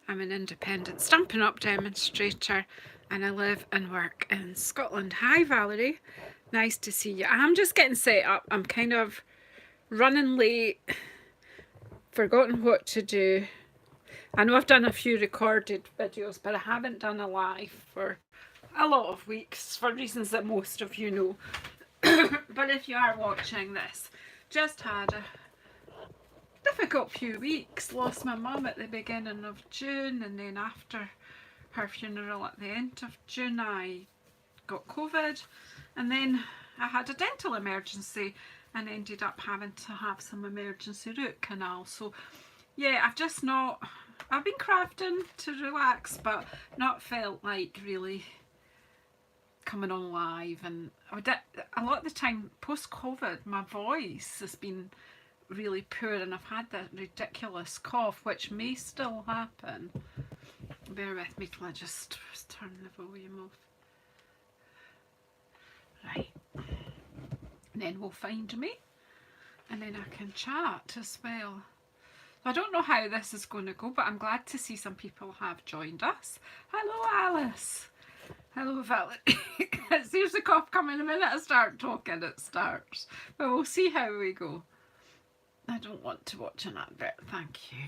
I'm an independent Stampin' Up demonstrator and I live and work in Scotland. Hi Valerie, nice to see you. I'm just getting set up. I'm kind of running late, forgotten what to do. I know I've done a few recorded videos, but I haven't done a live for a lot of weeks for reasons that most of you know. But if you are watching this, just had a difficult few weeks. Lost my mum at the beginning of June, and then after her funeral at the end of June I got COVID, and then I had a dental emergency and ended up having to have some emergency root canal. So yeah, I've been crafting to relax, but not felt like really coming on live. And a lot of the time post-COVID my voice has been really poor, and I've had that ridiculous cough which may still happen. Bear with me till I just turn the volume off. Right, and then we'll find me and then I can chat as well. I don't know how this is going to go, but I'm glad to see some people have joined us. Hello Alice. Hello Valerie. It seems the cough coming the minute I start talking, it starts. But we'll see how we go. I don't want to watch an advert, thank you.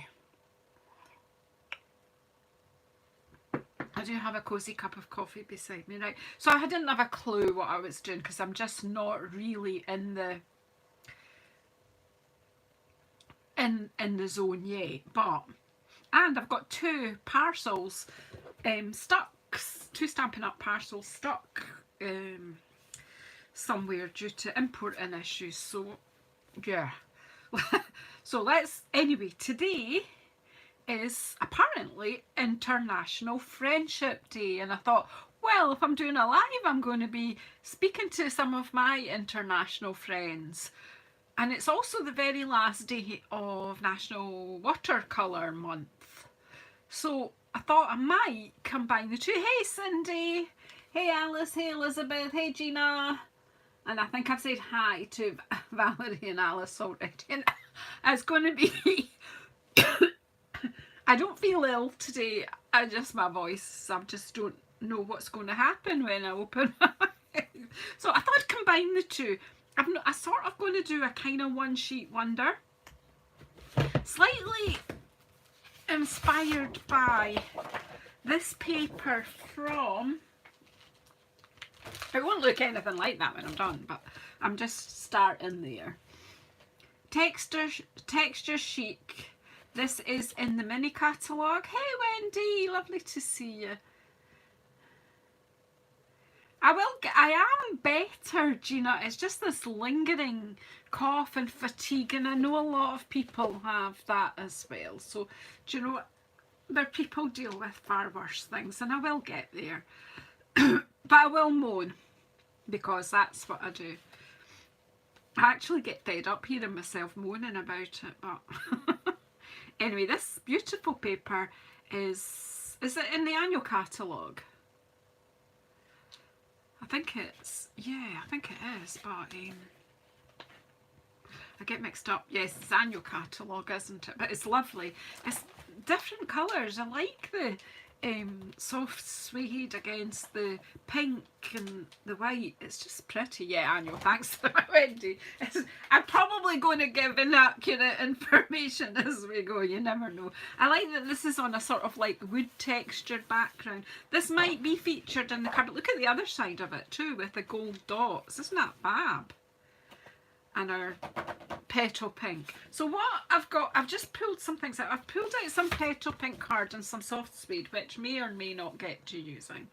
I do have a cosy cup of coffee beside me, right? So I didn't have a clue what I was doing because I'm just not really in the zone yet. And I've got two parcels stuck, two Stampin' Up parcels stuck somewhere due to importing issues. So yeah. So anyway, today is apparently International Friendship Day, and I thought, well, if I'm doing a live, I'm going to be speaking to some of my international friends. And it's also the very last day of National Watercolour Month. So I thought I might combine the two. Hey Cindy, hey Alice, hey Elizabeth, hey Gina. And I think I've said hi to Valerie and Alice already. And it's going to be... I don't feel ill today. My voice. I just don't know what's going to happen when I open my eyes. So I thought I'd combine the two. I'm sort of going to do a kind of one sheet wonder. Slightly inspired by this paper from... It won't look anything like that when I'm done, but I'm just starting there. Texture Chic. This is in the mini catalogue. Hey Wendy, lovely to see you. I am better, Gina. It's just this lingering cough and fatigue, and I know a lot of people have that as well. So, do you know, there people deal with far worse things, and I will get there. But I will moan, because that's what I do. I actually get fed up hearing myself moaning about it, but anyway, this beautiful paper is it in the annual catalogue? I think it's, yeah, I think it is, but I get mixed up. Yes, it's annual catalogue, isn't it? But it's lovely. It's different colours. I like the soft suede against the pink and the white. It's just pretty. Yeah, annual. Thanks, Wendy. I'm probably going to give inaccurate information as we go. You never know. I like that this is on a sort of like wood textured background. This might be featured in the card. Look at the other side of it too, with the gold dots. Isn't that fab? And our petal pink. So what I've got, I've just pulled some things out. I've pulled out some petal pink cards and some soft suede, which may or may not get to using.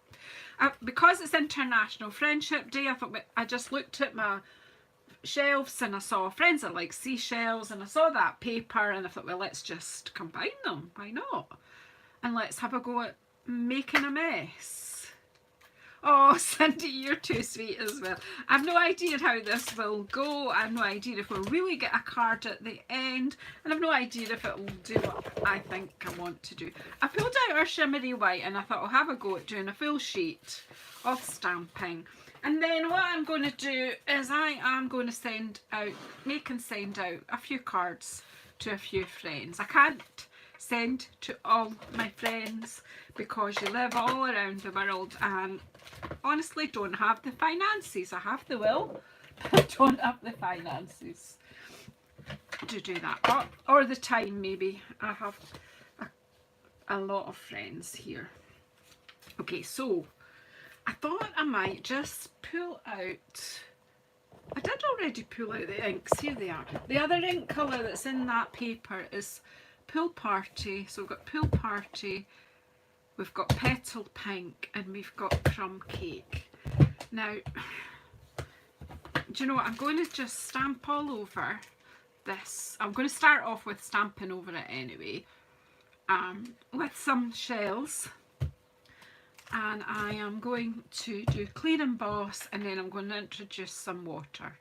Because it's International Friendship Day, I thought, I just looked at my shelves and I saw friends that like seashells, and I saw that paper and I thought, well, let's just combine them. Why not? And let's have a go at making a mess. Oh, Cindy, you're too sweet as well. I have no idea how this will go. I have no idea if we'll really get a card at the end. And I have no idea if it will do what I think I want to do. I pulled out our shimmery white and I thought I'll have a go at doing a full sheet of stamping. And then what I'm going to do is I am going to send out a few cards to a few friends. I can't send to all my friends because you live all around the world and honestly don't have the finances. I have the will, but I don't have the finances to do that, or the time maybe. I have a lot of friends here. Okay, so I thought I might just pull out, I did already pull out the inks, here they are. The other ink colour that's in that paper is Pool Party, so we've got Pool Party, we've got Petal Pink, and we've got Crumb Cake. Now, do you know what, I'm going to just stamp all over this. I'm going to start off with stamping over it anyway, with some shells. And I am going to do clear emboss, and then I'm going to introduce some water.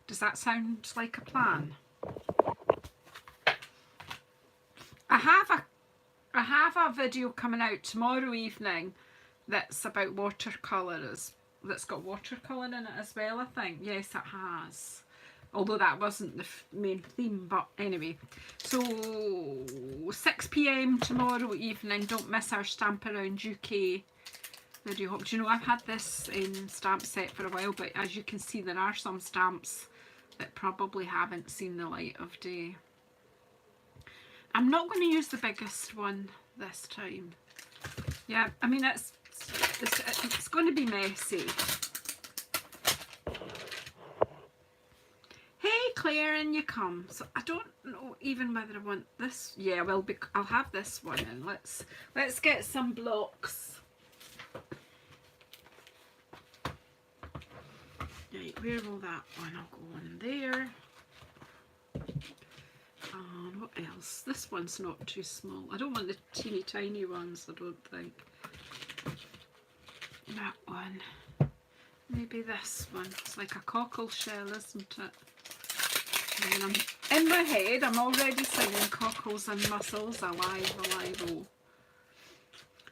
Does that sound like a plan? I have a video coming out tomorrow evening that's about watercolours. That's got watercolour in it as well, I think. Yes, it has. Although that wasn't the main theme, but anyway. So 6 PM tomorrow evening. Don't miss our Stamp Around UK video. Do you know, I've had this stamp set for a while, but as you can see, there are some stamps that probably haven't seen the light of day. I'm not going to use the biggest one this time. Yeah, I mean, it's going to be messy. Hey Claire, in you come. So I don't know even whether I want this. Yeah, well, I'll have this one in. Let's get some blocks. Right, where will that one? I'll go in there. And what else? This one's not too small. I don't want the teeny tiny ones, I don't think. That one. Maybe this one. It's like a cockle shell, isn't it? And I'm, in my head, I'm already singing cockles and mussels, alive, alive, oh.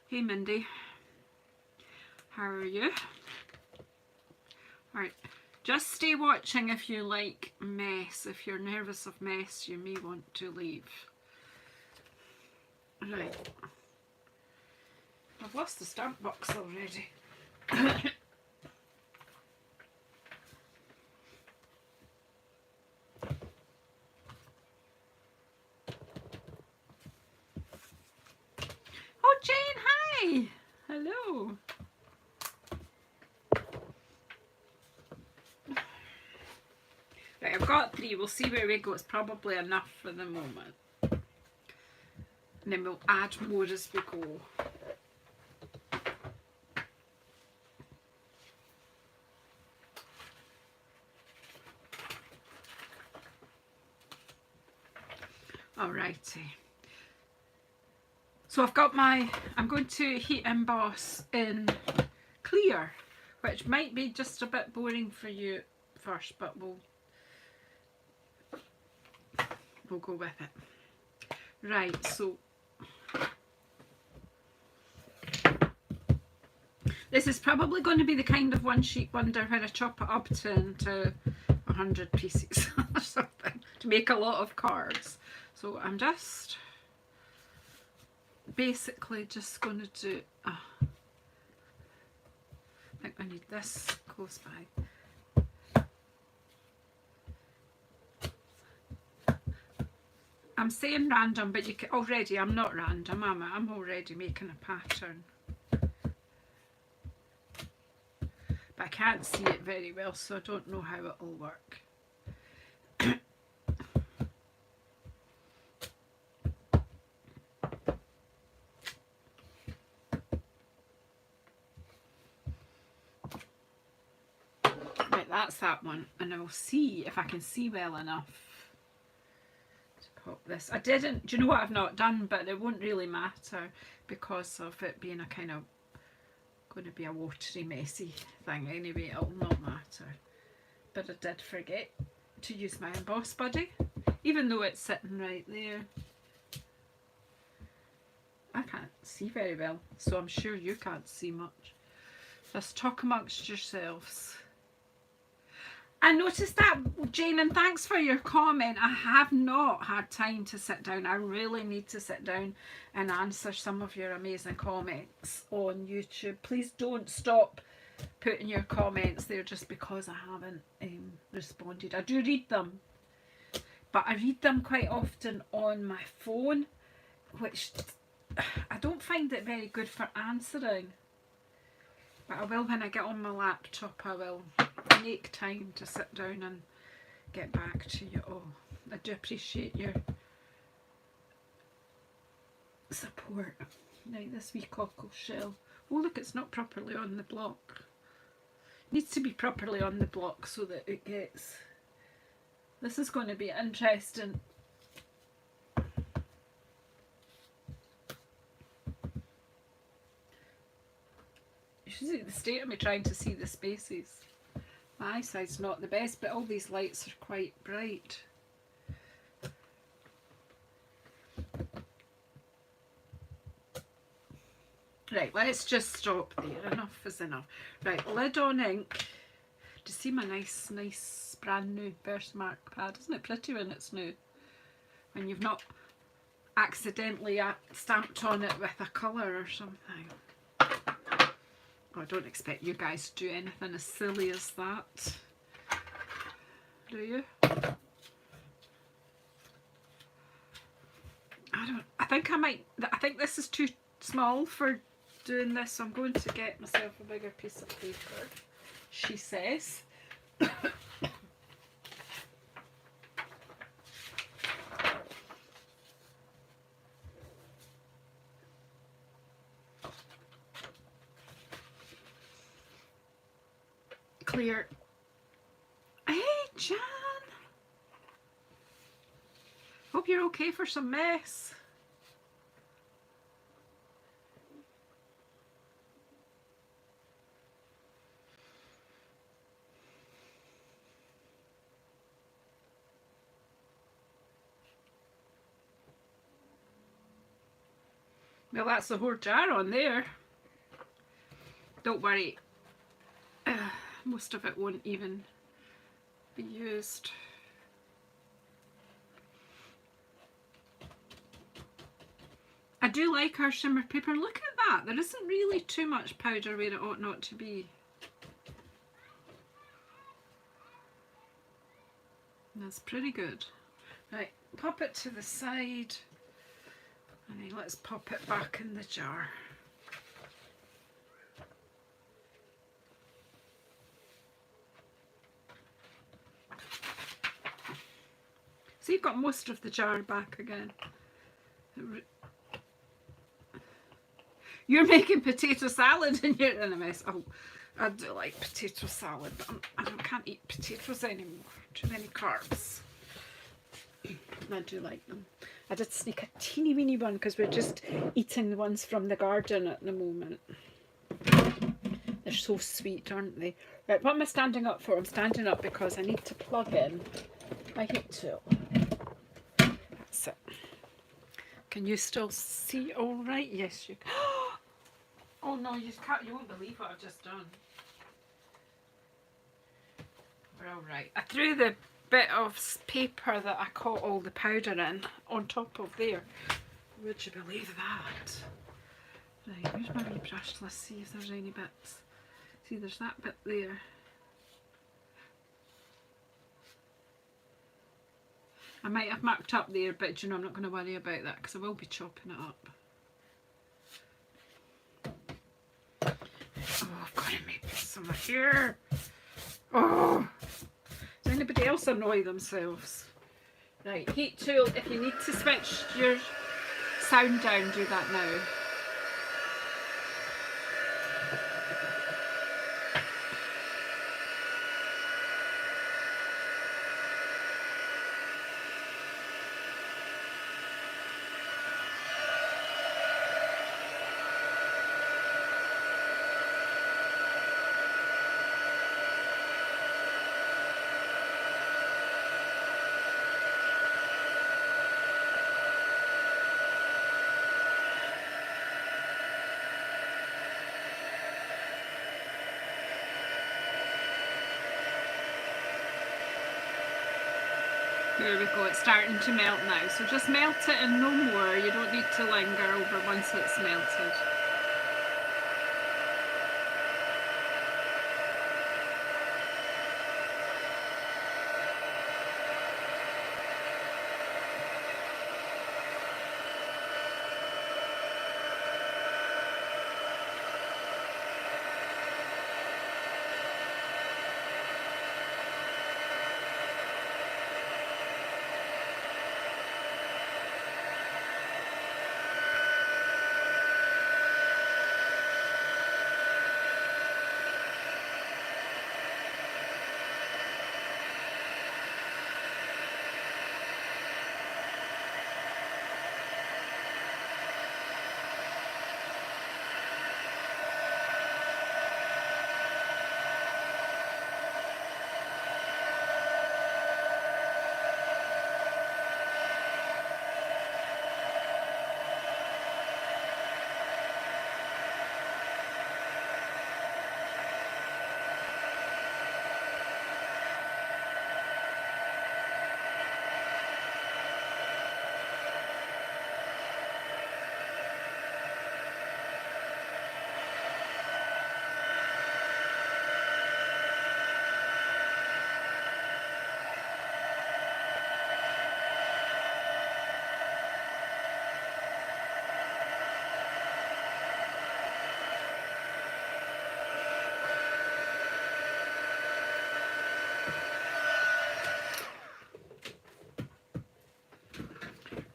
Hey Mindy, how are you? Right, just stay watching if you like mess. If you're nervous of mess, you may want to leave. Right, I've lost the stamp box already. Oh, Jane, hi! Hello. Right, I've got 3. We'll see where we go. It's probably enough for the moment. And then we'll add more as we go. Alrighty. So I've got I'm going to heat emboss in clear, which might be just a bit boring for you first, but we'll go with it. Right, so this is probably going to be the kind of one sheet wonder where I chop it up into 100 pieces or something to make a lot of cards. So I'm just basically just going to do, I think I need this close by. I'm saying random, but you can already, I'm not random, am I? I'm already making a pattern. But I can't see it very well, so I don't know how it'll work. That's that one, and I will see if I can see well enough to pop this. I didn't, do you know what I've not done, but it won't really matter because of it being a kind of going to be a watery messy thing anyway. It'll not matter, but I did forget to use my emboss buddy, even though it's sitting right there. I can't see very well, so I'm sure you can't see much. Just talk amongst yourselves. I noticed that, Jane, and thanks for your comment. I have not had time to sit down. I really need to sit down and answer some of your amazing comments on YouTube. Please don't stop putting your comments there just because I haven't responded. I do read them, but I read them quite often on my phone, which I don't find it very good for answering. But I will when I get on my laptop. I will make time to sit down and get back to you all. I do appreciate your support. Right, this wee cockle shell. Oh look, it's not properly on the block. It needs to be properly on the block so that it gets... This is going to be interesting. You should see the state of me trying to see the spaces. My eyesight's not the best, but all these lights are quite bright. Right, let's just stop there. Enough is enough. Right, lid on ink. Do you see my nice brand new Versamark pad? Isn't it pretty when it's new? When you've not accidentally stamped on it with a colour or something. Oh, I don't expect you guys to do anything as silly as that. Do you? I think this is too small for doing this, so I'm going to get myself a bigger piece of paper, she says. Clear. Hey, Jan. Hope you're okay for some mess. Well, that's the whole jar on there. Don't worry. Most of it won't even be used. I do like our shimmer paper. Look at that. There isn't really too much powder where it ought not to be. That's pretty good. Right, pop it to the side. And then let's pop it back in the jar. So you've got most of the jar back again. You're making potato salad and you're in a mess. Oh, I do like potato salad, but I can't eat potatoes anymore. Too many carbs. I do like them. I did sneak a teeny weeny one because we're just eating the ones from the garden at the moment. They're so sweet, aren't they? Right, what am I standing up for? I'm standing up because I need to plug in my heat tool. That's it. Can you still see all right? Yes, you can. Oh no, you can't. You won't believe what I've just done. We're all right. I threw the bit of paper that I caught all the powder in on top of there. Would you believe that? Right, where's my wee brush? Let's see if there's any bits. See, there's that bit there. I might have marked up there, but you know, I'm not going to worry about that because I will be chopping it up. Oh, I've got to make some here. Oh, does anybody else annoy themselves? Right, heat tool. If you need to switch your sound down, do that now. Here we go, it's starting to melt now. So just melt it and no more. You don't need to linger over once it's melted.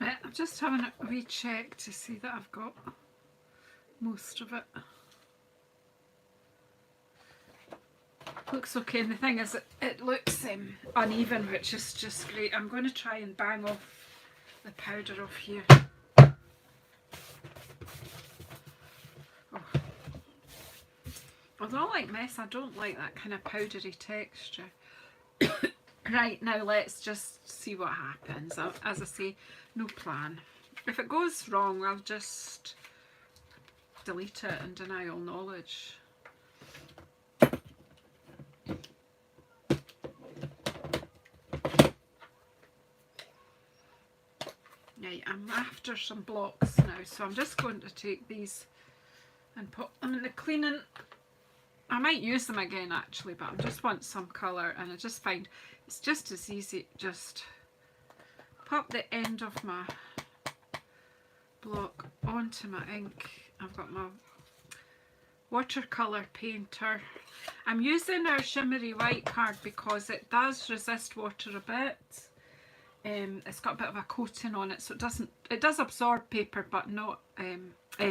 I'm just having a wee check to see that I've got most of it. Looks okay, and the thing is it looks uneven, which is just great. I'm going to try and bang off the powder off here. Oh. Although I like mess, I don't like that kind of powdery texture. Right, now let's just see what happens. As I say, no plan. If it goes wrong, I'll just delete it and deny all knowledge. Right, I'm after some blocks now, so I'm just going to take these and put them in the cleaning. I might use them again actually, but I just want some colour, and I just find it's just as easy, just pop the end of my block onto my ink. I've got my watercolour painter. I'm using our shimmery white card because it does resist water a bit. It's got a bit of a coating on it, so it does absorb paper but not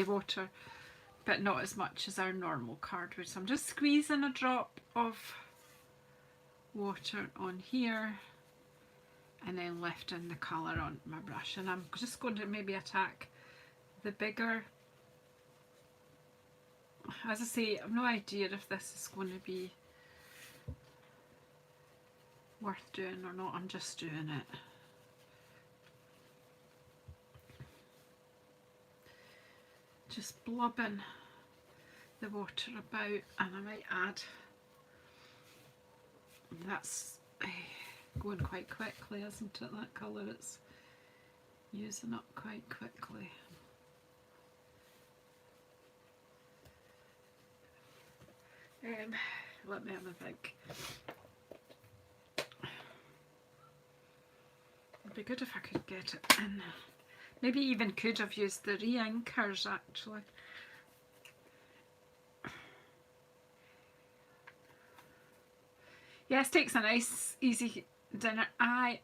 water, but not as much as our normal card would. So I'm just squeezing a drop of water on here and then lifting the colour on my brush, and I'm just going to maybe attack the bigger. As I say, I've no idea if this is going to be worth doing or not. I'm just doing it. Just blobbing the water about, and I might add, that's going quite quickly, isn't it, that colour? It's using up quite quickly. Let me have a think. It'd be good if I could get it in. Maybe even could have used the re-inkers actually. Yes, takes a nice easy dinner. I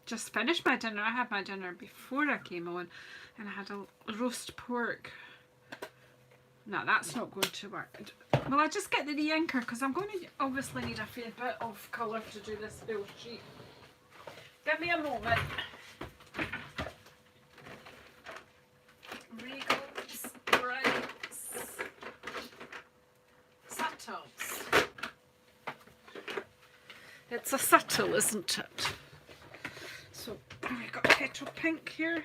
just finished my dinner. I had my dinner before I came on, and I had a roast pork. No, that's not going to work. Well, I just get the re-inker because I'm going to obviously need a fair bit of colour to do this full sheet. Give me a moment. Regals, brights, subtles. It's a subtle, isn't it? So we've got petrol pink here.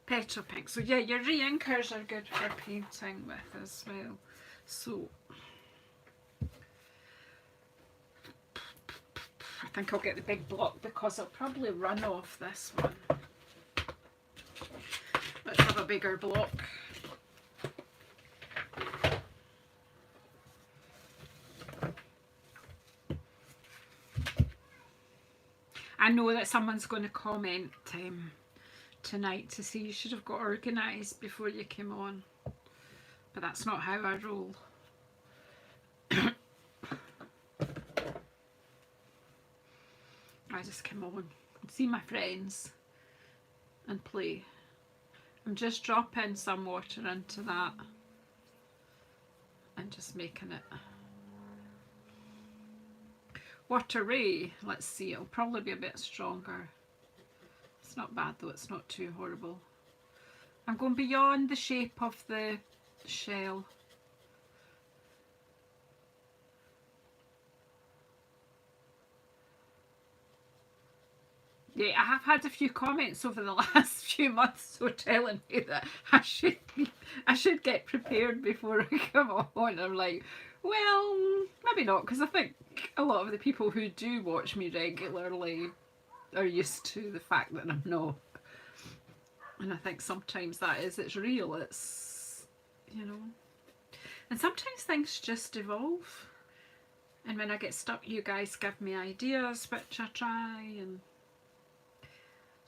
Petrol pink. So yeah, your re-inkers are good for painting with as well. So think I'll get the big block because I'll probably run off this one. Let's have a bigger block. I know that someone's going to comment tonight to say you should have got organised before you came on, but that's not how I roll. I just come on, see my friends and play. I'm just dropping some water into that and just making it watery. Let's see, it'll probably be a bit stronger. It's not bad though, it's not too horrible. I'm going beyond the shape of the shell. Yeah, I have had a few comments over the last few months so telling me that I should get prepared before I come on. I'm like, well, maybe not, because I think a lot of the people who do watch me regularly are used to the fact that I'm not. And I think sometimes it's real, it's, you know. And sometimes things just evolve. And when I get stuck, you guys give me ideas which I try, and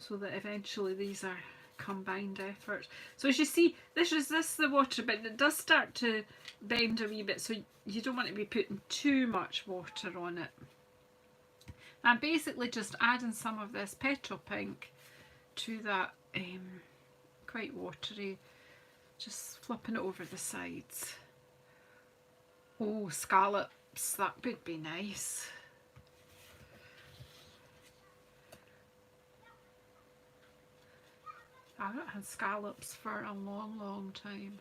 so that eventually these are combined efforts. So as you see, this is the water, but it does start to bend a wee bit, so you don't want to be putting too much water on it. I'm basically just adding some of this petrol pink to that quite watery, just flipping it over the sides. Oh, scallops, that would be nice. I haven't had scallops for a long time.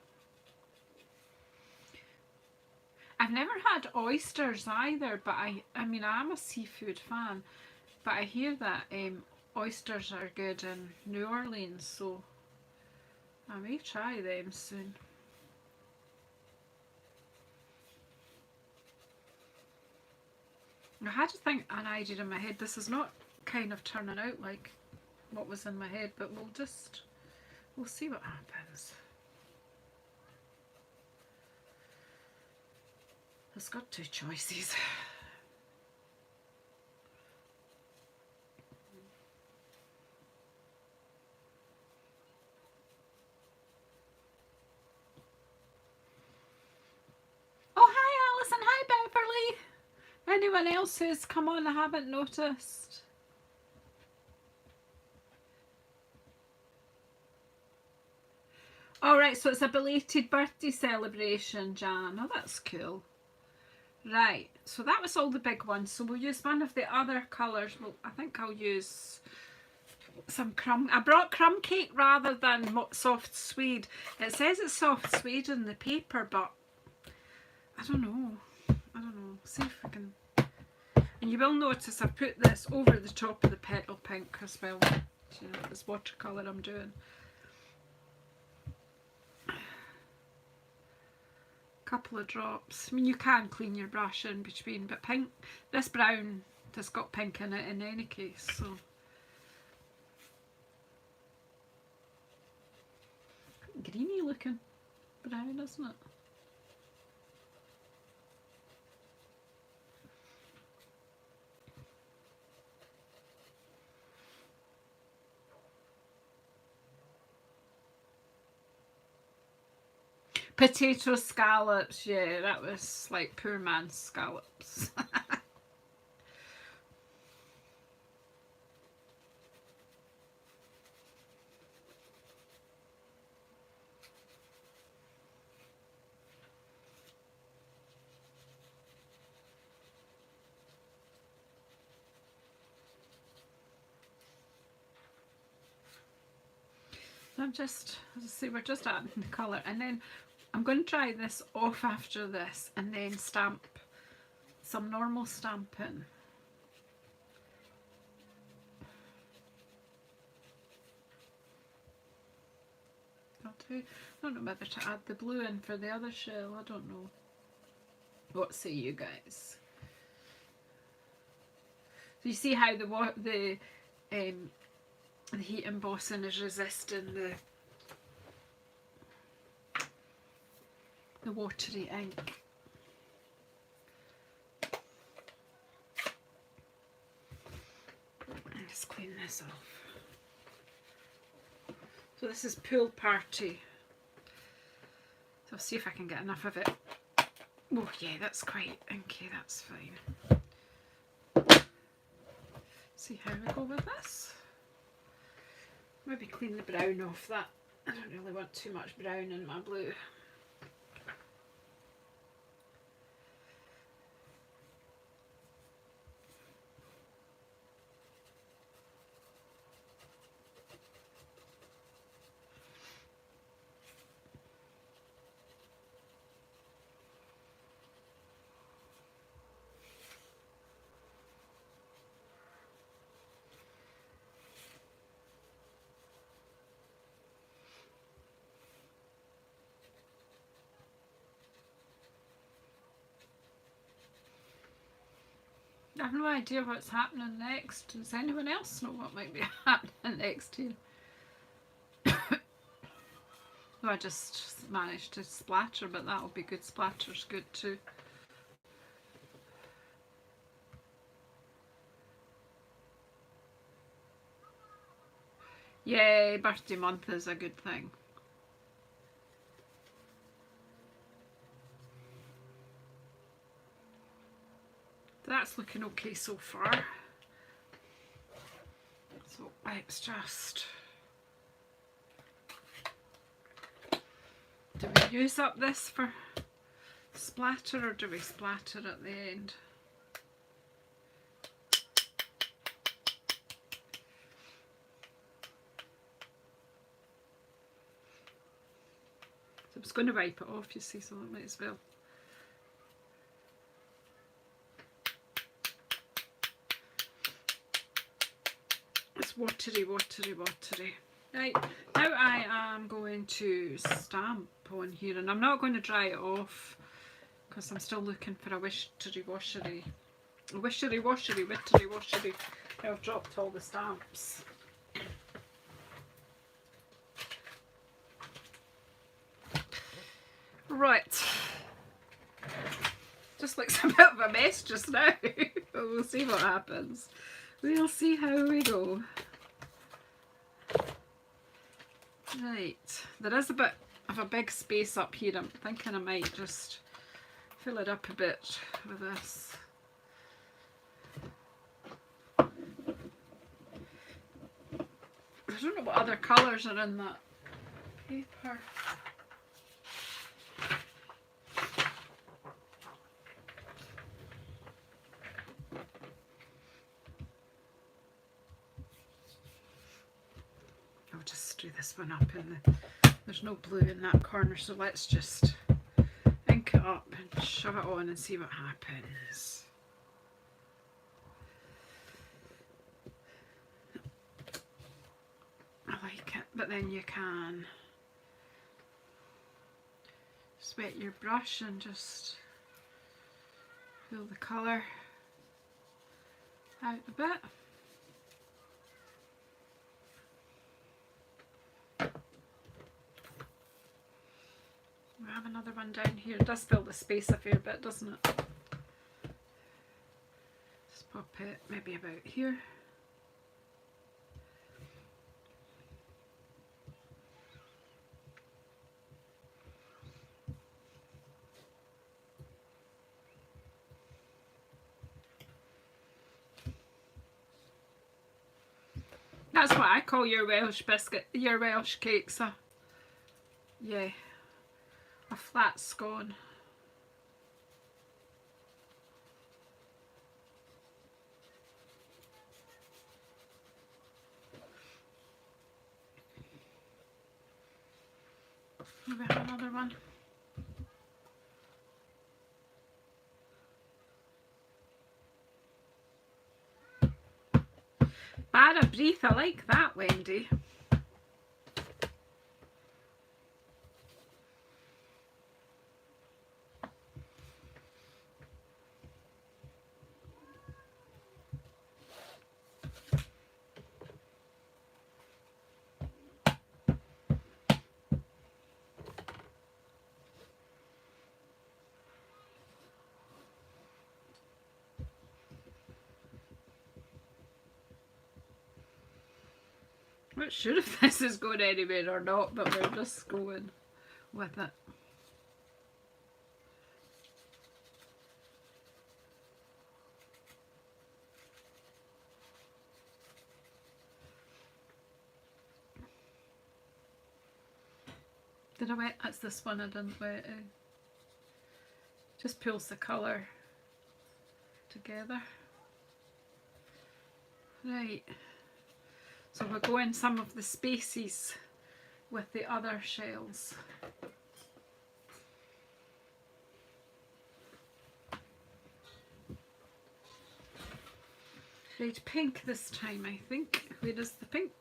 I've never had oysters either, but I mean, I'm a seafood fan, but I hear that oysters are good in New Orleans, so I may try them soon. I had to think an idea in my head. This is not kind of turning out like what was in my head, but we'll see what happens. It's got two choices. Oh, hi Alison, hi Beverly. Anyone else who's come on I haven't noticed? Alright, so it's a belated birthday celebration, Jan. Oh, that's cool. Right, so that was all the big ones. So we'll use one of the other colours. Well, I think I'll use some crumb. I brought crumb cake rather than soft suede. It says it's soft suede in the paper, but I don't know. See if I can. And you will notice I put this over the top of the petal pink as well. You know, this watercolour I'm doing. Couple of drops. I mean, you can clean your brush in between, but pink, this brown has got pink in it in any case, so greeny looking brown, isn't it? Potato scallops, yeah, that was like poor man's scallops. as I say, we're just adding the colour, and then I'm going to dry this off after this and then stamp some normal stamping. I don't know whether to add the blue in for the other shell, I don't know. What say you guys? So you see how the heat embossing is resisting the watery ink. Let's clean this off. So this is Pool Party. So I'll see if I can get enough of it. Oh yeah, that's quite inky, that's fine. See how we go with this. Maybe clean the brown off that. I don't really want too much brown in my blue. I have no idea what's happening next. Does anyone else know what might be happening next here? I just managed to splatter, but that'll be good. Splatter's good too. Yay, birthday month is a good thing. That's looking okay so far. So it's just, do we use up this for splatter or do we splatter at the end? So I was going to wipe it off, you see, so I might as well. It's watery, watery, watery. Right, now I am going to stamp on here, and I'm not going to dry it off because I'm still looking for a wishery washery. Wishery washery, wittery washery. I've dropped all the stamps. Right. Just looks a bit of a mess just now. But we'll see what happens. We'll see how we go. Right, there is a bit of a big space up here. I'm thinking I might just fill it up a bit with this. I don't know what other colours are in that paper. I'll just do this one up in the, there's no blue in that corner, so let's just ink it up and shove it on and see what happens. I like it, but then you can just wet your brush and just fill the colour out a bit. We have another one down here. It does fill the space a fair bit, doesn't it? Just pop it maybe about here. That's what I call your Welsh biscuit, your Welsh cakes. Yeah, a flat scone. We have another one. Bad a breath, I like that, Wendy. I'm not sure if this is going anywhere or not, but we're just going with it. Did I wet? That's this one I didn't wet. Just pulls the colour together. Right. So we'll go in some of the spaces with the other shells. Right, pink this time I think. Where is the pink?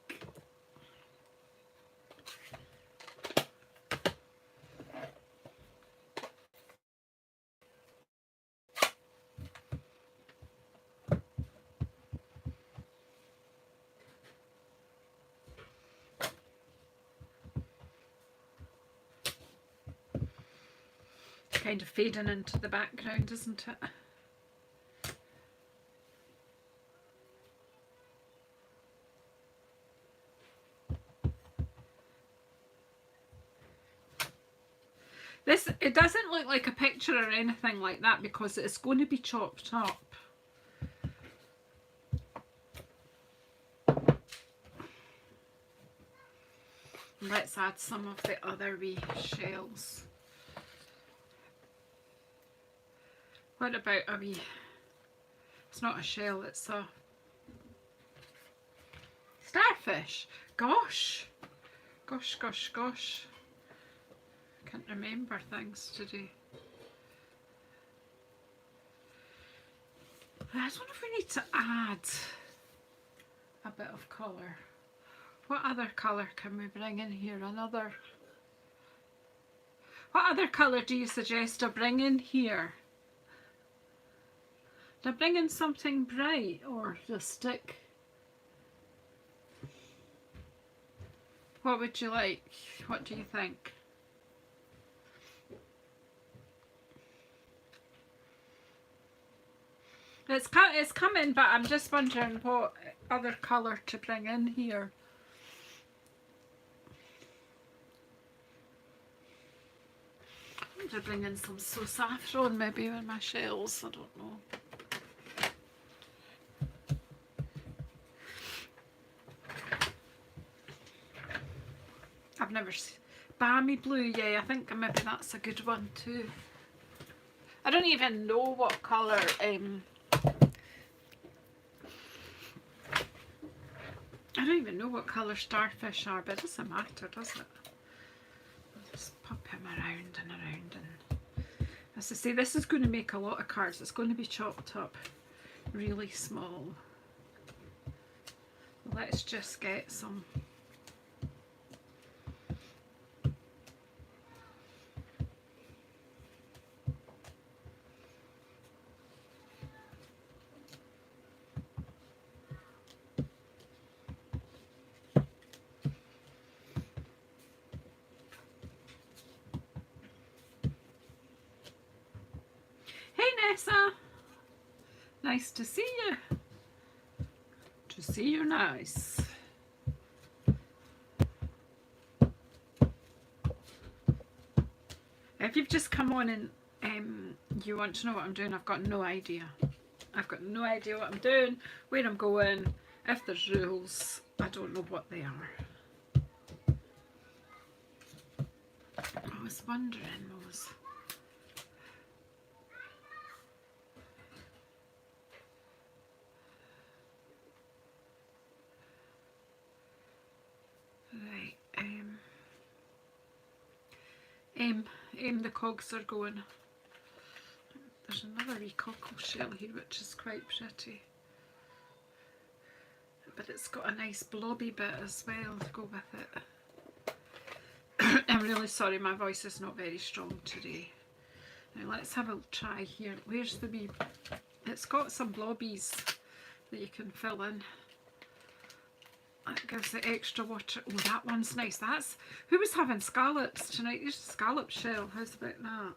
Kind of fading into the background, isn't it? This, it doesn't look like a picture or anything like that because it's going to be chopped up. Let's add some of the other wee shells. What about a wee, it's not a shell, it's a starfish. Gosh, gosh, gosh, gosh. Can't remember things today. I just wonder if we need to add a bit of colour. What other colour can we bring in here? Another. What other colour do you suggest I bring in here? Do I bring in something bright or just stick? What would you like? What do you think? It's coming, but I'm just wondering what other colour to bring in here. I'm going to bring in some saffron maybe with my shells, I don't know. I've never seen balmy blue. Yeah, I think maybe that's a good one too. I don't even know what colour I don't even know what colour starfish are, but it doesn't matter, does it? I'll just pop him around and around, and as I say, this is going to make a lot of cards. It's going to be chopped up really small. Let's just get some. Nessa, nice to see you. To see you nice. If you've just come on and you want to know what I'm doing, I've got no idea. I've got no idea what I'm doing, where I'm going. If there's rules, I don't know what they are. I was wondering, right, aim the cogs are going. There's another wee cockle shell here which is quite pretty, but it's got a nice blobby bit as well to go with it. I'm really sorry, my voice is not very strong today. Now let's have a try here. Where's the wee, it's got some blobbies that you can fill in. That gives the extra water. Oh, that one's nice. That's, who was having scallops tonight? There's a scallop shell. How's about that?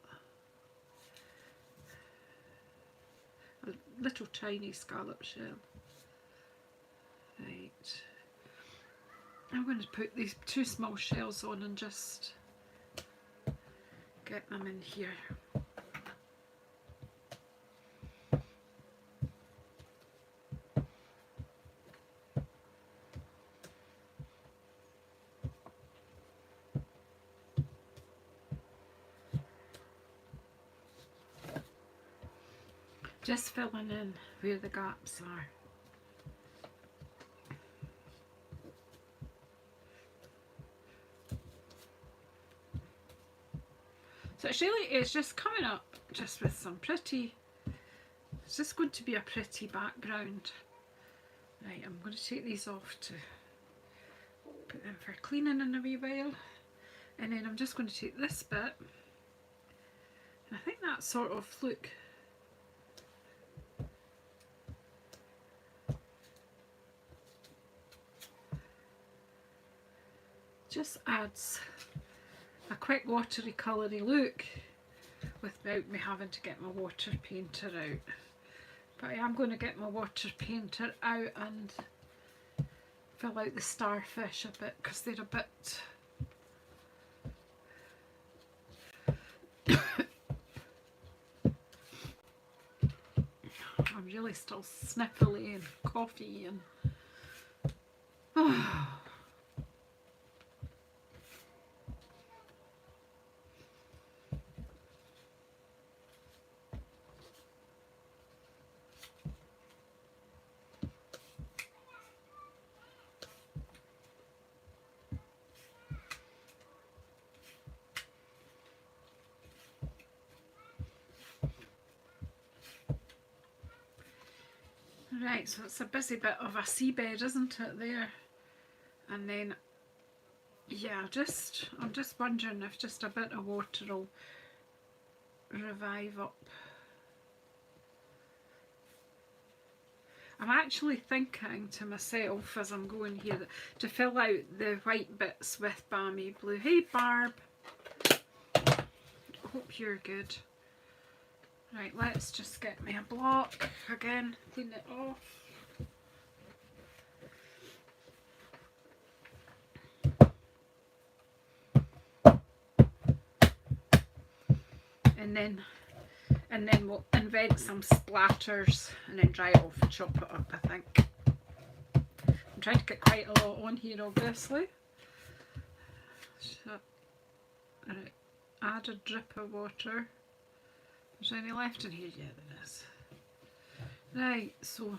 A little tiny scallop shell. Right. I'm going to put these 2 small shells on and just get them in here. Just filling in where the gaps are. So it's just coming up just with some pretty, it's just going to be a pretty background. Right, I'm going to take these off to put them for cleaning in a wee while. And then I'm just going to take this bit, and I think that sort of look just adds a quick watery coloury look without me having to get my water painter out. But I am going to get my water painter out and fill out the starfish a bit, because they're a bit I'm really still sniffly and coffee and right, so it's a busy bit of a seabed, isn't it, there? And then, yeah, I'm just wondering if just a bit of water will revive up. I'm actually thinking to myself as I'm going here to fill out the white bits with balmy blue. Hey Barb, hope you're good. Right, let's just get me a block again, clean it off. And then we'll invent some splatters and then dry it off and chop it up, I think. I'm trying to get quite a lot on here, obviously. So, right, add a drip of water. Is there any left in here? Yeah, there is. Right, so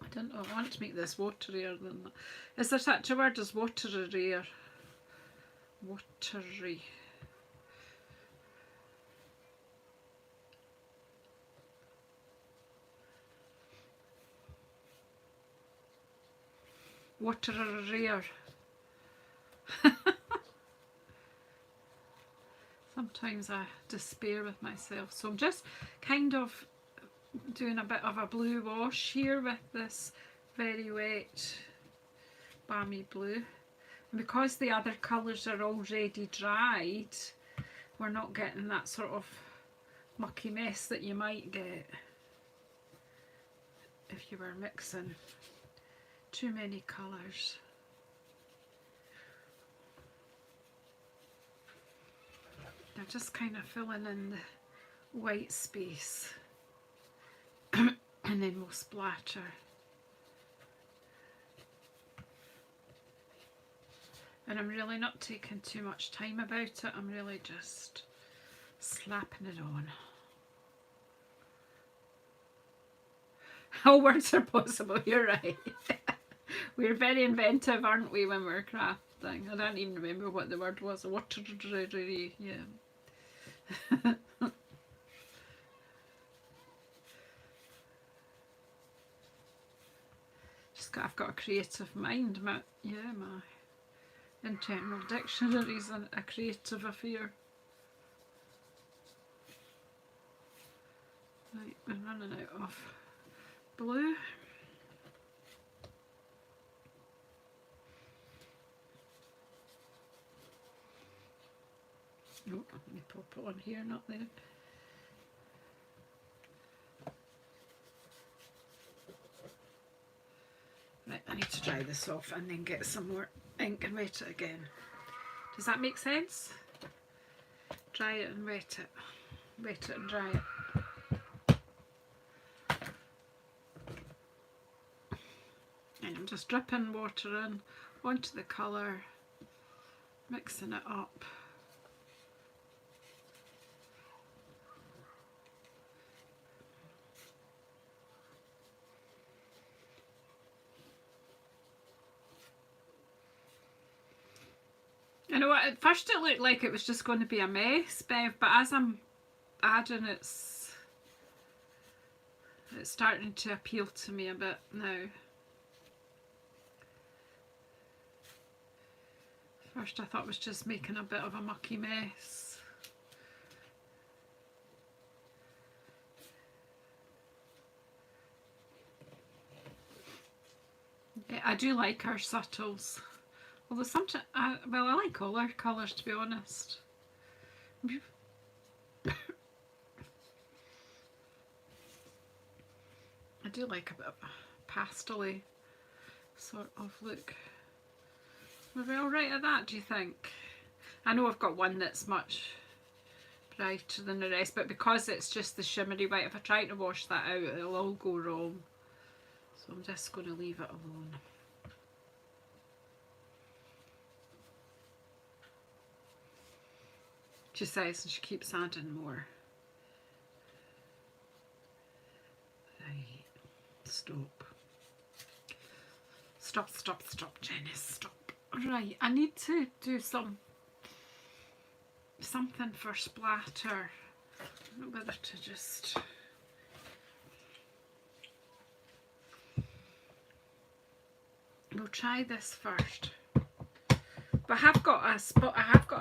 I don't know, I want to make this waterier than that. Is there such a word as waterier? Watery. Waterier. Sometimes I despair with myself. So I'm just kind of doing a bit of a blue wash here with this very wet balmy blue. And because the other colours are already dried, we're not getting that sort of mucky mess that you might get if you were mixing too many colours. Now just kind of filling in the white space and then we'll splatter. And I'm really not taking too much time about it, I'm really just slapping it on. All words are possible, you're right. We're very inventive, aren't we, when we're crafting? I don't even remember what the word was. Yeah. I've got a creative mind. My internal dictionary's a creative affair. Right, we're running out of blue. Oh, me pop it on here, not there. Right, I need to dry this off and then get some more ink and wet it again. Does that make sense? Dry it and wet it. Wet it and dry it. And I'm just dripping water in onto the colour, mixing it up. You know what, at first it looked like it was just going to be a mess, Bev, but as I'm adding it's starting to appeal to me a bit now. First I thought it was just making a bit of a mucky mess. Yeah, I do like our subtles. Although sometimes, well, I like all our colours, to be honest. I do like a bit of a pastel-y sort of look. Are we alright at that, do you think? I know I've got one that's much brighter than the rest, but because it's just the shimmery white, if I try to wash that out, it'll all go wrong. So I'm just going to leave it alone. She says, and she keeps adding more. Right, stop. Stop, stop, stop, Janice, stop. Right, I need to do something for splatter. I don't know whether to just... We'll try this first. But I have got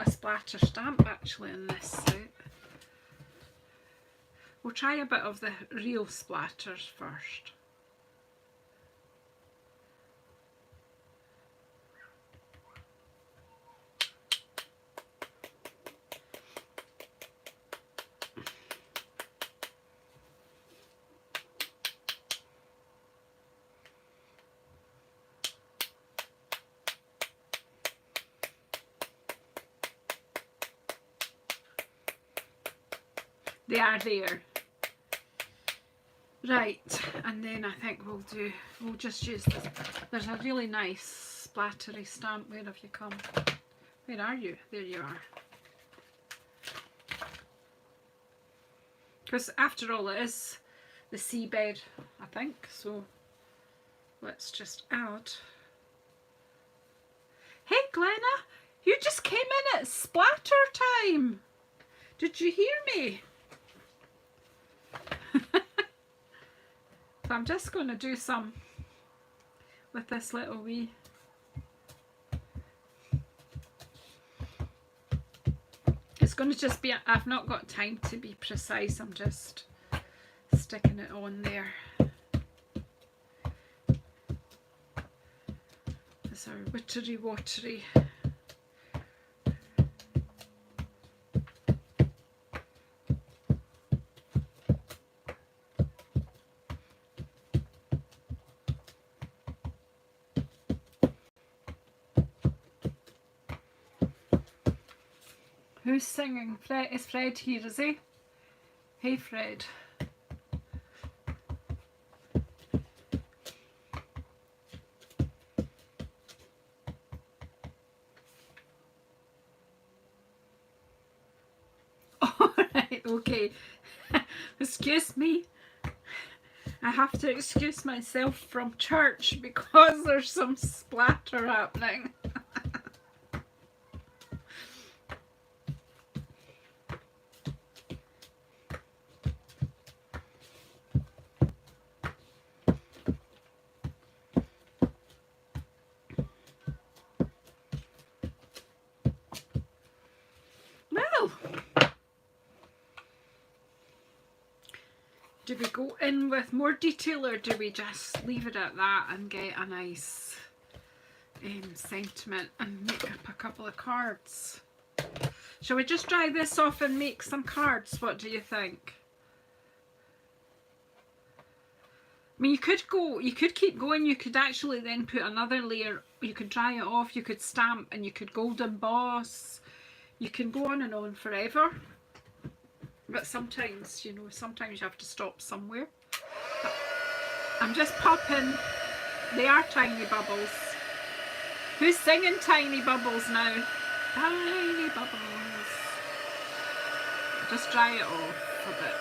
a splatter stamp actually in this set. We'll try a bit of the real splatters first. They are there. Right, and then I think we'll just use this. There's a really nice splattery stamp. Where have you come? Where are you? There you are. Because after all it is the seabed, I think, so let's just add. Hey Glenna, you just came in at splatter time. Did you hear me? So I'm just going to do some with this little wee. It's going to just be, I've not got time to be precise, I'm just sticking it on there. It's our wittery watery. Who's singing? Fred, is Fred here, is he? Hey Fred. Alright, okay. Excuse me. I have to excuse myself from church because there's some splatter happening. Do we go in with more detail or do we just leave it at that and get a nice sentiment and make up a couple of cards? Shall we just dry this off and make some cards? What do you think? I mean, you could keep going, you could actually then put another layer, you could dry it off, you could stamp, and you could gold emboss. You can go on and on forever. But sometimes, you know, sometimes you have to stop somewhere. But I'm just popping. They are tiny bubbles. Who's singing Tiny Bubbles now? Tiny bubbles. Just dry it off a bit.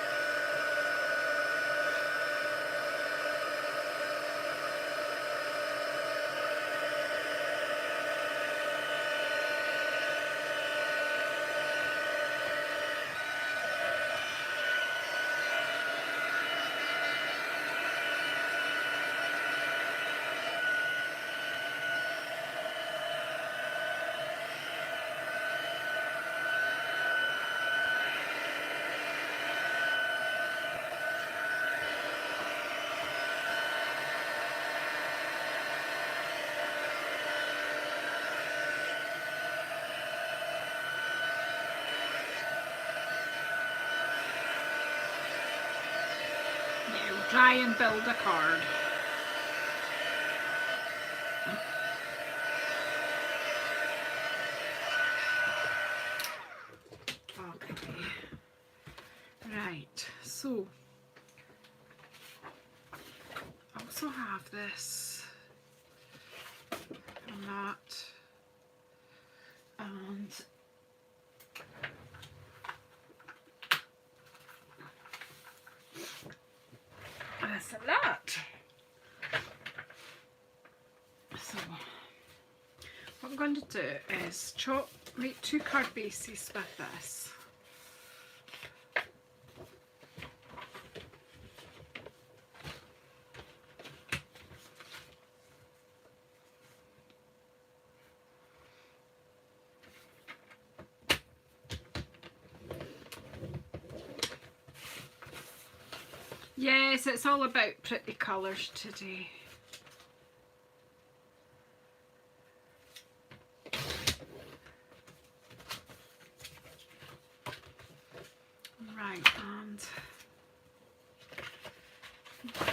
Try and build a card. Okay. Right, so I also have this and that, and this and that. So what I'm going to do is make 2 card bases with this. Yes, it's all about pretty colours today. Right, and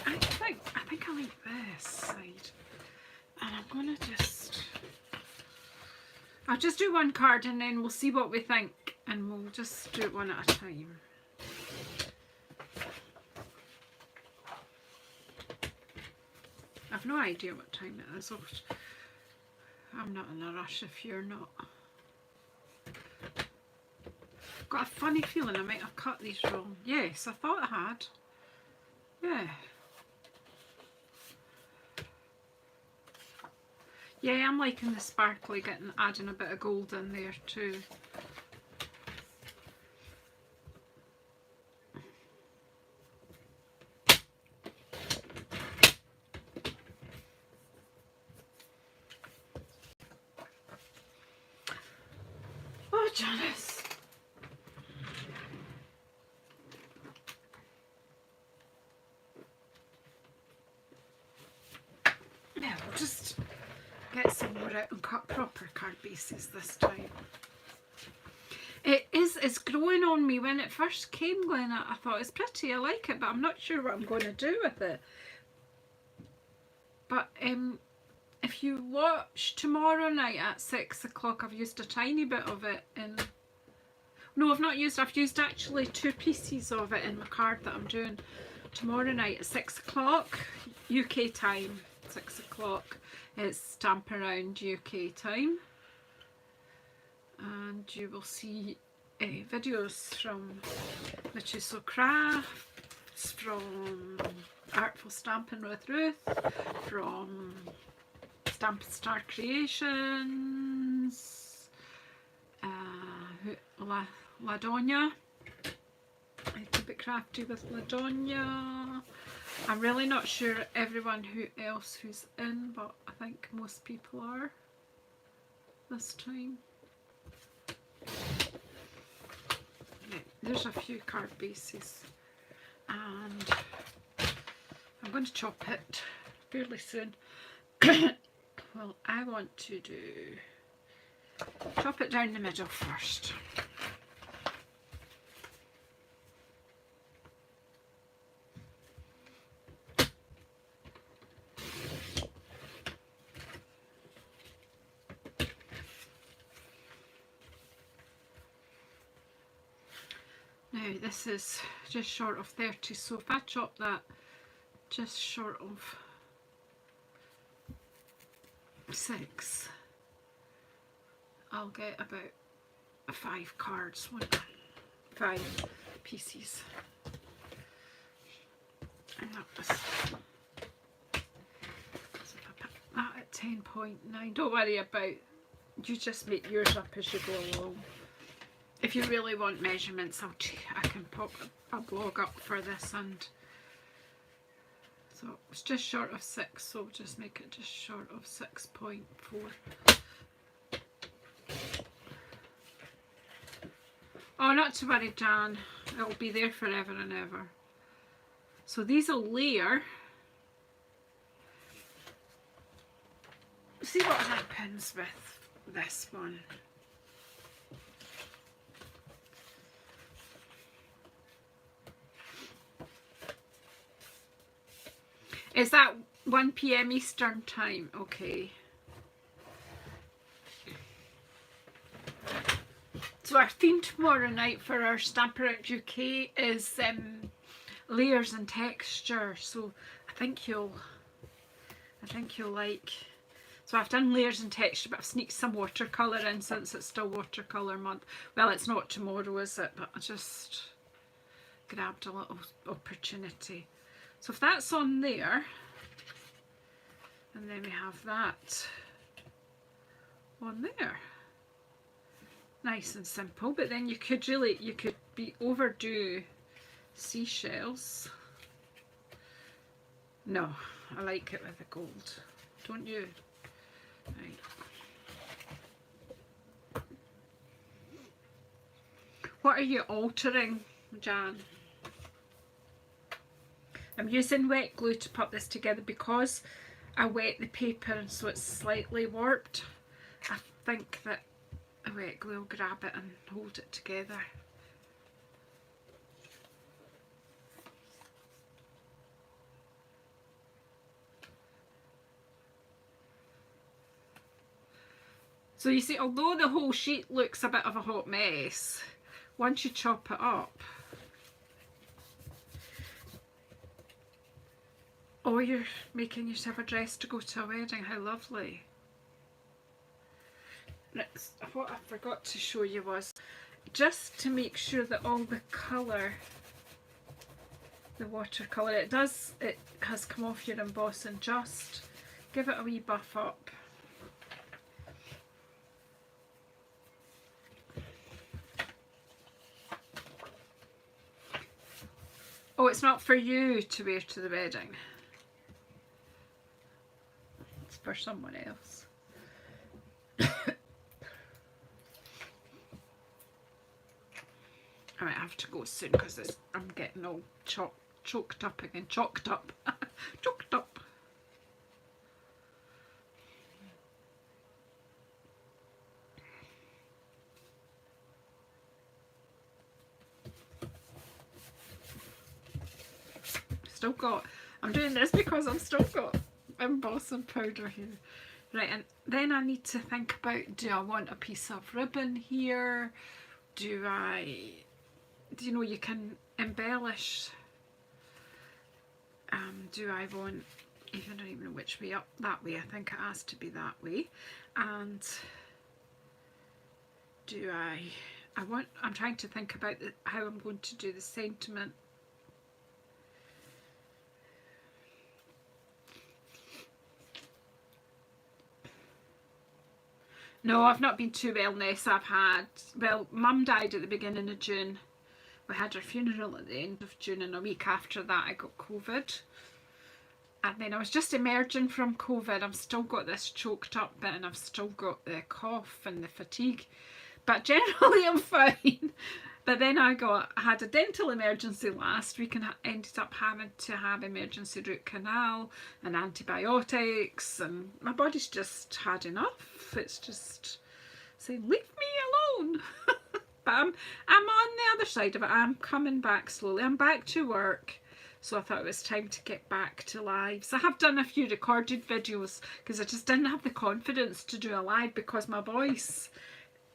I think I like this side. And I'm gonna I'll just do 1 card and then we'll see what we think, and we'll just do it one at a time. I've no idea what time it is. I'm not in a rush if you're not. Got a funny feeling I might have cut these wrong. Yes, I thought I had. Yeah. Yeah, I'm liking the sparkly, adding a bit of gold in there too. Oh, Janice. Yeah, we'll just get some more out and cut proper card bases this time. It's growing on me. When it first came, Glenna, I thought it's pretty, I like it, but I'm not sure what I'm going to do with it. But if you watch tomorrow night at 6 o'clock, I've used a tiny bit of it in... No, I've used actually 2 pieces of it in my card that I'm doing tomorrow night at 6 o'clock UK time. 6 o'clock is Stamp Around UK time. And you will see videos from JazzleDazzleCraft, from Artful Stamping with Ruth, from Stamp Star Creations, LaDonia, Keep It Crafty with LaDonia. I'm really not sure everyone who's in, but I think most people are this time. Right, there's a few card bases, and I'm going to chop it fairly soon. Well, I want to chop it down the middle first. Now this is just short of 30, so if I chop that just short of 6, I'll get about 5 cards, 5 pieces. And that was, so if I put that at 10.9, don't worry about, you just make yours up as you go along. If you really want measurements, I can pop a blog up for this, and so it's just short of 6, so we'll just make it just short of 6.4. Oh, not to worry, Jan, it'll be there forever and ever. So these will layer. See what happens with this one. Is that 1 PM Eastern time? Okay. So our theme tomorrow night for our Stamper Out UK is layers and texture. So I think you'll like. So I've done layers and texture, but I've sneaked some watercolour in since it's still watercolour month. Well, it's not tomorrow, is it? But I just grabbed a little opportunity. So if that's on there, and then we have that on there, nice and simple. But then you could be overdo seashells. No, I like it with the gold, don't you? Right. What are you altering, Jan? I'm using wet glue to put this together because I wet the paper and so it's slightly warped. I think that a wet glue will grab it and hold it together. So you see, although the whole sheet looks a bit of a hot mess, once you chop it up, oh, you're making yourself a dress to go to a wedding. How lovely. What I forgot to show you was just to make sure that all the colour, the watercolour, it has come off your embossing, just give it a wee buff up. Oh, it's not for you to wear to the wedding. It's for someone else. I might have to go soon because I'm getting all choked up again. Chalked up. Choked up. Still got, I'm doing this because I've still got embossing powder here. Right, and then I need to think about, do I want a piece of ribbon here? Do you know, you can embellish. Do I want, I don't even know which way up, that way, I think it has to be that way. And do I'm trying to think about how I'm going to do the sentiment. No, I've not been too well, Ness. Well, Mum died at the beginning of June. We had her funeral at the end of June, and a week after that I got COVID. And then I was just emerging from COVID. I've still got this choked up bit and I've still got the cough and the fatigue. But generally I'm fine. But then I had a dental emergency last week and ended up having to have emergency root canal and antibiotics, and my body's just had enough. It's just saying, leave me alone. But I'm on the other side of it. I'm coming back slowly. I'm back to work. So I thought it was time to get back to lives. I have done a few recorded videos because I just didn't have the confidence to do a live because my voice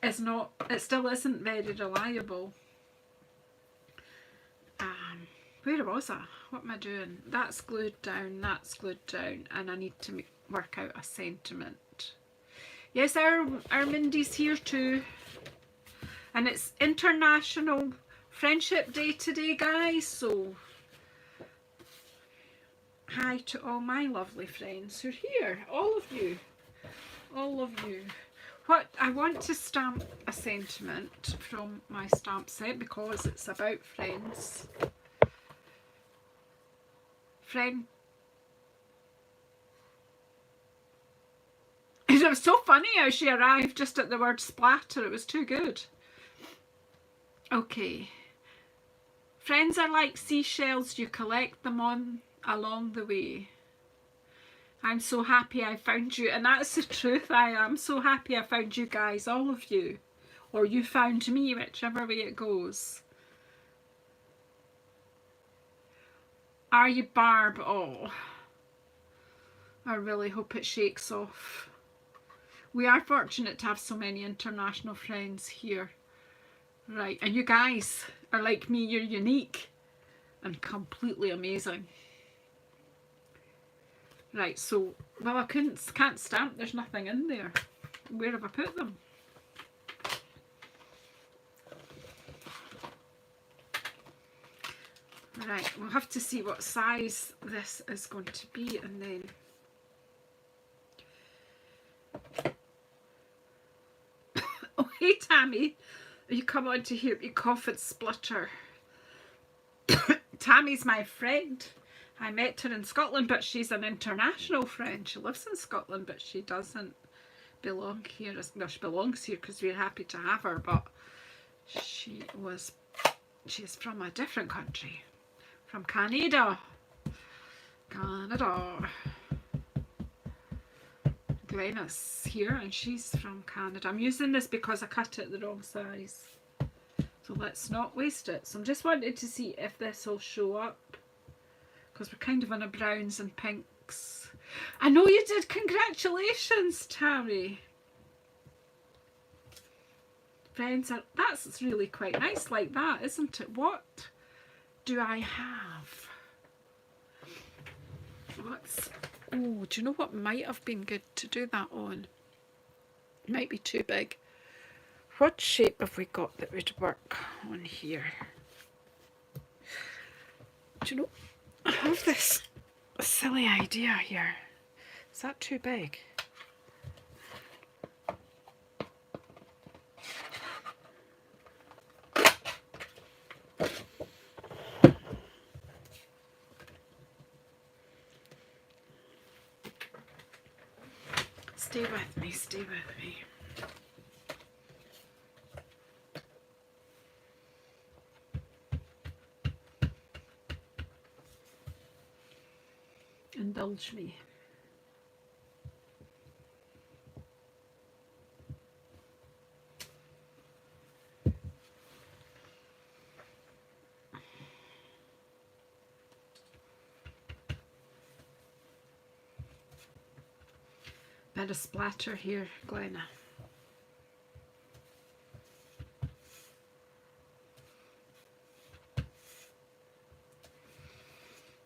is not, it still isn't very reliable. Where was I? What am I doing? That's glued down, and I need to work out a sentiment. Yes, our Mindy's here too. And it's International Friendship Day today, guys, so hi to all my lovely friends who are here, all of you. What I want to stamp a sentiment from my stamp set because it's about friends. It was so funny how she arrived just at the word splatter. It was too good. Okay. Friends are like seashells. You collect them on along the way. I'm so happy I found you. And that's the truth. I am so happy I found you guys, all of you. Or you found me, whichever way it goes. Are you, Barb? Oh, I really hope it shakes off. We are fortunate to have so many international friends here. Right, and you guys are like me, you're unique and completely amazing. Right, so, well, I can't stamp, there's nothing in there. Where have I put them? Right, we'll have to see what size this is going to be, and then oh, hey Tammy, you come on to hear me cough and splutter. Tammy's my friend. I met her in Scotland, but she's an international friend. She lives in Scotland, but she doesn't belong here. No, she belongs here because we're happy to have her, but she's from a different country. From Canada. Glenna's here and she's from Canada. I'm using this because I cut it the wrong size. So let's not waste it. So I'm just wanting to see if this will show up. Because we're kind of on a browns and pinks. I know you did. Congratulations, Tammy. Friends, that's really quite nice like that, isn't it? What do I have? Oh, do you know what might have been good to do that on? It might be too big. What shape have we got that would work on here? Do you know, I have this silly idea here. Is that too big? Stay with me, stay with me. Indulge me. Bit of splatter here, Glenna.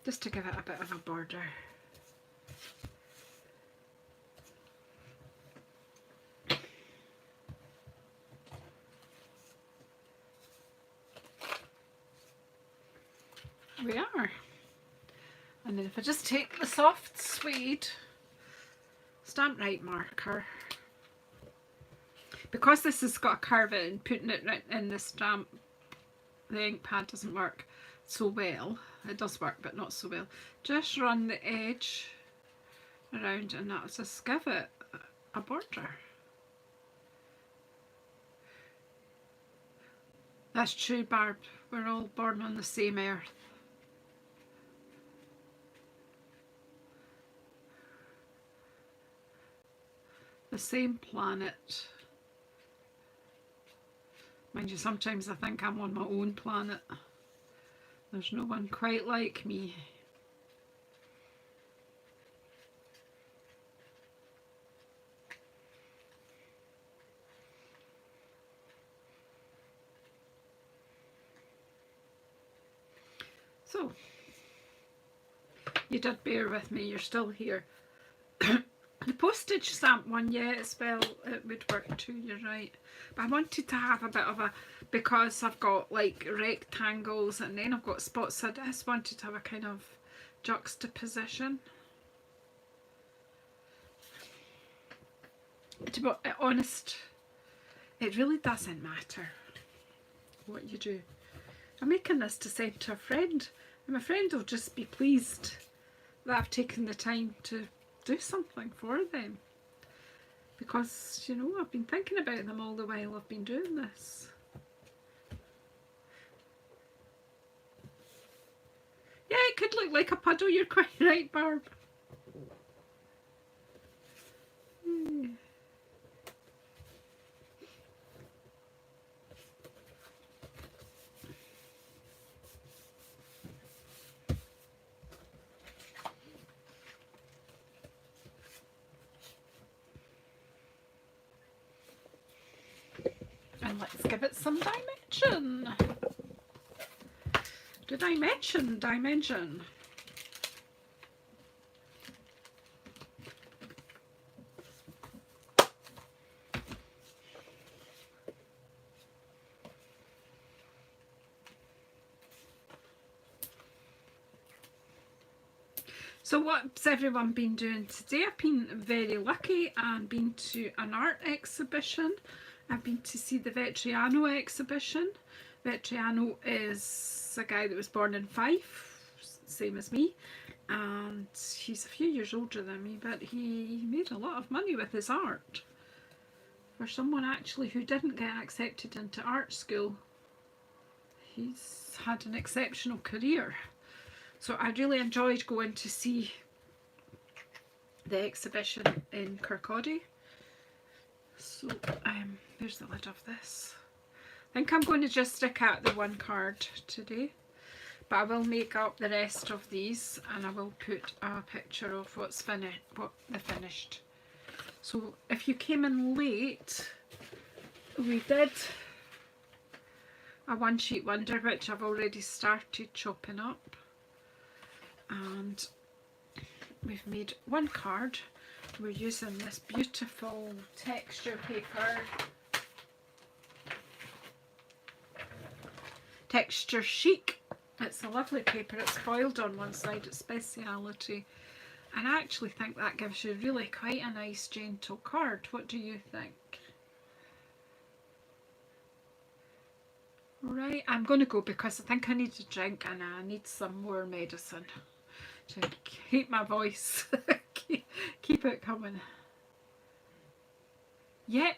Just to give it a bit of a border. We are. And then if I just take the soft suede Stamp Right marker, because this has got a curve in and putting it right in the stamp, the ink pad doesn't work so well. It does work, but not so well. Just run the edge around and that'll just give it a border. That's true, Barb. We're all born on the same earth. The same planet. Mind you, sometimes I think I'm on my own planet. There's no one quite like me. So, you did bear with me, you're still here. The postage stamp one, yeah, as well, it would work too, you're right. But I wanted to have a bit of a, because I've got like rectangles and then I've got spots, so I just wanted to have a kind of juxtaposition. To be honest, it really doesn't matter what you do. I'm making this to send to a friend, and my friend will just be pleased that I've taken the time to do something for them, because, you know, I've been thinking about them all the while I've been doing this. Yeah, it could look like a puddle, you're quite right, Barb. And let's give it some dimension. Did I mention dimension? So what's everyone been doing today? I've been very lucky and been to an art exhibition. I've been to see the Vetriano exhibition. Vetriano is a guy that was born in Fife, same as me, and he's a few years older than me, but he made a lot of money with his art. For someone actually who didn't get accepted into art school, he's had an exceptional career. So I really enjoyed going to see the exhibition in Kirkcaldy. So there's the lid of this. I think I'm going to just stick out the one card today, but I will make up the rest of these and I will put a picture of what's finished, what the finished. So if you came in late, we did a one sheet wonder, which I've already started chopping up, and we've made one card. We're using this beautiful texture paper, Texture Chic. It's a lovely paper, it's foiled on one side, it's Speciality, and I actually think that gives you really quite a nice gentle card. What do you think? Right, I'm going to go because I think I need a drink and I need some more medicine to keep my voice, keep it coming. Yeah,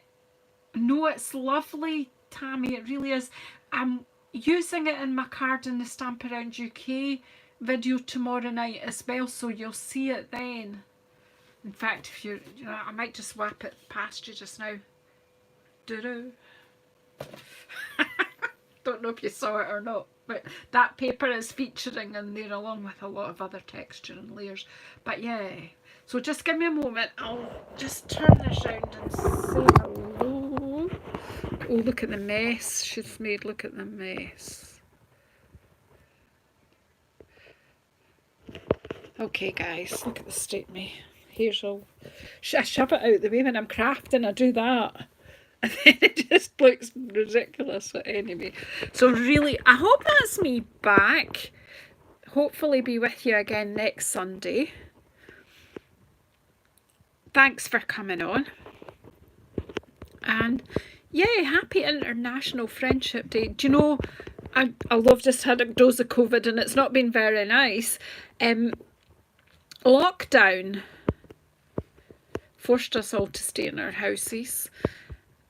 no, it's lovely, Tammy, it really is. I'm using it in my card in the Stamp Around UK video tomorrow night as well, so you'll see it then. In fact, if you know, I might just whap it past you just now. Doo-doo. Don't know if you saw it or not, but that paper is featuring in there along with a lot of other texture and layers. But yeah, so just give me a moment, I'll just turn this round and say hello. Oh, look at the mess she's made, look at the mess. Okay guys, look at the state of me. Here's all, I shove it out the way when I'm crafting, I do that. And then it just looks ridiculous. But anyway, so really, I hope that's me back. Hopefully be with you again next Sunday. Thanks for coming on. And yeah, happy International Friendship Day. Do you know, although I've just had a dose of COVID and it's not been very nice, lockdown forced us all to stay in our houses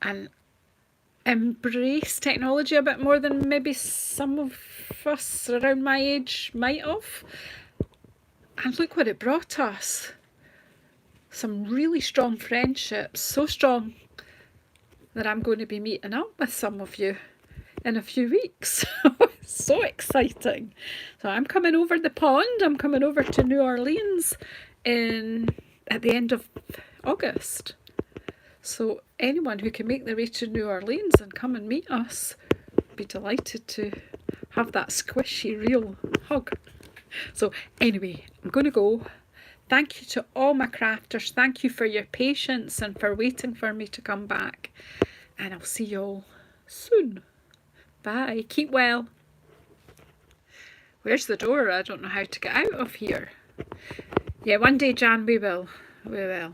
and embrace technology a bit more than maybe some of us around my age might have. And look what it brought us. Some really strong friendships, so strong that I'm going to be meeting up with some of you in a few weeks. So exciting. So I'm coming over the pond, I'm coming over to New Orleans at the end of August. So anyone who can make their way to New Orleans and come and meet us, be delighted to have that squishy real hug. So anyway, I'm going to go. Thank you to all my crafters. Thank you for your patience and for waiting for me to come back. And I'll see you all soon. Bye. Keep well. Where's the door? I don't know how to get out of here. Yeah, one day, Jan, we will. We will.